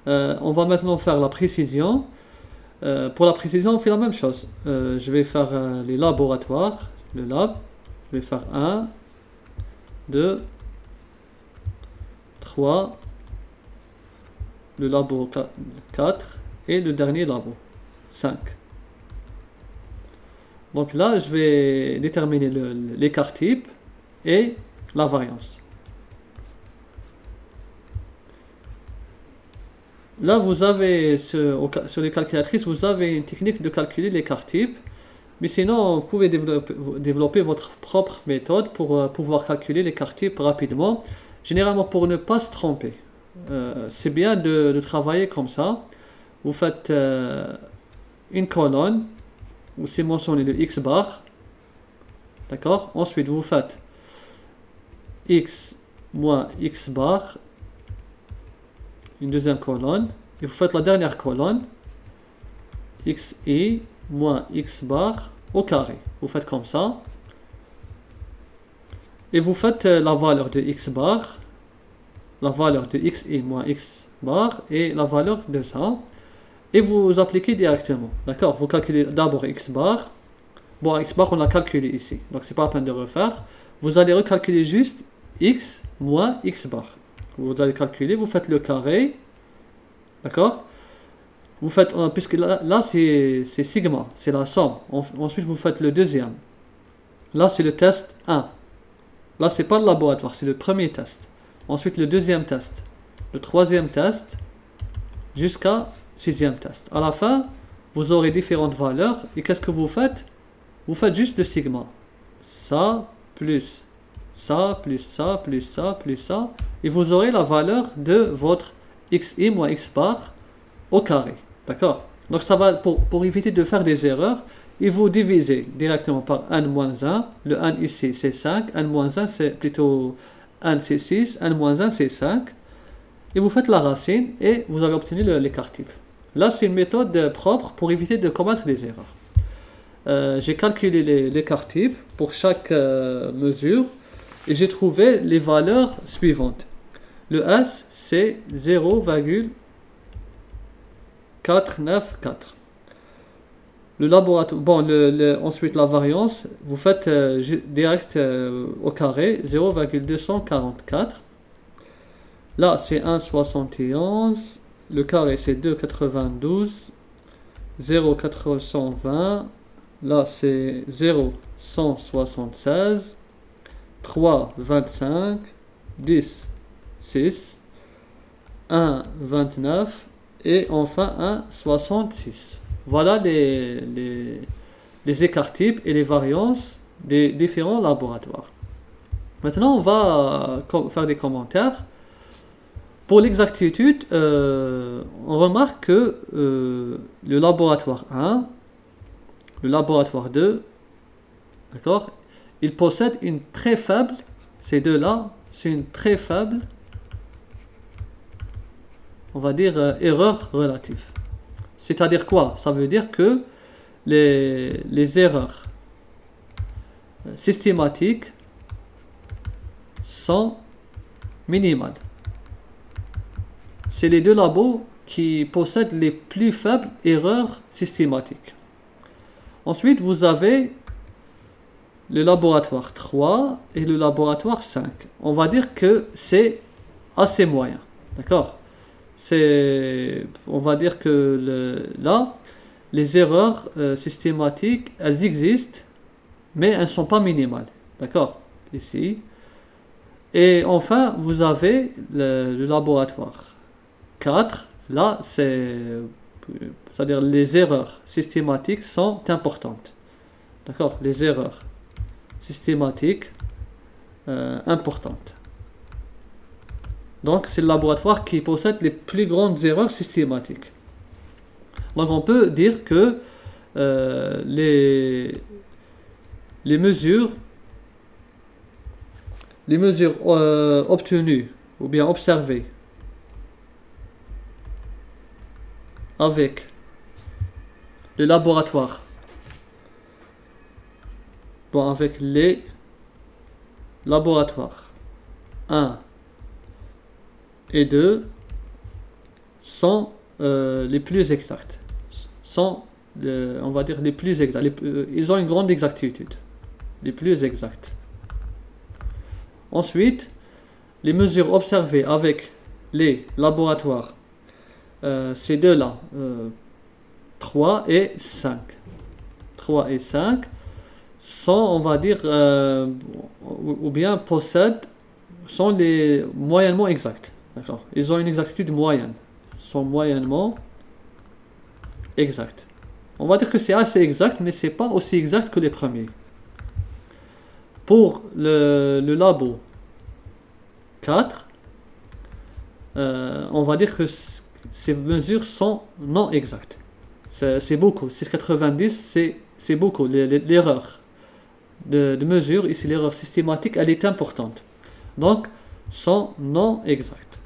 On va maintenant faire la précision. Pour la précision, on fait la même chose. Je vais faire les laboratoires, le lab. Je vais faire 1, 2, 3, le labo 4 et le dernier labo 5. Donc là, je vais déterminer l'écart type et la variance. Là, vous avez sur les calculatrices, vous avez une technique de calculer l'écart type. Mais sinon, vous pouvez développer votre propre méthode pour pouvoir calculer l'écart type rapidement. Généralement, pour ne pas se tromper. C'est bien de travailler comme ça. Vous faites une colonne où c'est mentionné le x bar. D'accord? Ensuite, vous faites x moins x bar. Une deuxième colonne. Et vous faites la dernière colonne. xi moins x bar au carré. Vous faites comme ça. Et vous faites la valeur de x bar, la valeur de xi moins x bar et la valeur de ça. Et vous appliquez directement. D'accord? Vous calculez d'abord x bar. Bon, x bar, on l'a calculé ici. Donc, c'est pas la peine de refaire. Vous allez recalculer juste x moins x bar. Vous allez calculer, vous faites le carré. D'accord? Vous faites, puisque là c'est sigma, c'est la somme. Ensuite, vous faites le deuxième. Là, c'est le test 1. Là, c'est pas le laboratoire, c'est le premier test. Ensuite, le deuxième test. Le troisième test. Jusqu'à sixième test. À la fin, vous aurez différentes valeurs. Et qu'est-ce que vous faites? Vous faites juste le sigma. Ça, plus ça, plus ça, plus ça, plus ça. Et vous aurez la valeur de votre xi moins x bar au carré. D'accord? Donc ça va, pour éviter de faire des erreurs, il vous divisez directement par n moins 1. Le n ici c'est 5, n moins 1 c'est plutôt n c'est 6, n moins 1 c'est 5. Et vous faites la racine et vous avez obtenu l'écart type. Là c'est une méthode propre pour éviter de commettre des erreurs. J'ai calculé l'écart type pour chaque mesure et j'ai trouvé les valeurs suivantes. Le S c'est 0,494. Le laboratoire, bon, ensuite la variance, vous faites direct au carré 0,244. Là c'est 1,71. Le carré c'est 2,92. 0,420. Là c'est 0,176. 3,25. 10, 6. 1,29. Et enfin 1,66. Voilà les écarts types et les variances des différents laboratoires. Maintenant, on va faire des commentaires. Pour l'exactitude, on remarque que le laboratoire 1, le laboratoire 2, d'accord, ils possèdent une très faible, ces deux-là, c'est une très faible, on va dire, erreur relative. C'est-à-dire quoi? Ça veut dire que les erreurs systématiques sont minimales. C'est les deux labos qui possèdent les plus faibles erreurs systématiques. Ensuite, vous avez le laboratoire 3 et le laboratoire 5. On va dire que c'est assez moyen. D'accord? On va dire que là, les erreurs systématiques, elles existent, mais elles ne sont pas minimales. D'accord? Ici. Et enfin, vous avez le laboratoire 4. Là, c'est-à-dire les erreurs systématiques sont importantes. D'accord? Les erreurs systématiques importantes. Donc, c'est le laboratoire qui possède les plus grandes erreurs systématiques. Donc, on peut dire que les mesures obtenues ou bien observées avec le laboratoire, bon, avec les laboratoires 1 et 2 sont les plus exacts. Sont, on va dire, les plus exacts. Ils ont une grande exactitude. Les plus exacts. Ensuite, les mesures observées avec les laboratoires, ces deux-là, 3 et 5. 3 et 5 sont, on va dire, ou bien possèdent, sont les moyennement exacts. D'accord. Ils ont une exactitude moyenne. Sont moyennement exacts. On va dire que c'est assez exact, mais c'est pas aussi exact que les premiers. Pour le labo 4, on va dire que ces mesures sont non exactes. C'est beaucoup. 6,90, c'est beaucoup. L'erreur de mesure, ici l'erreur systématique, elle est importante. Donc, sont non exactes.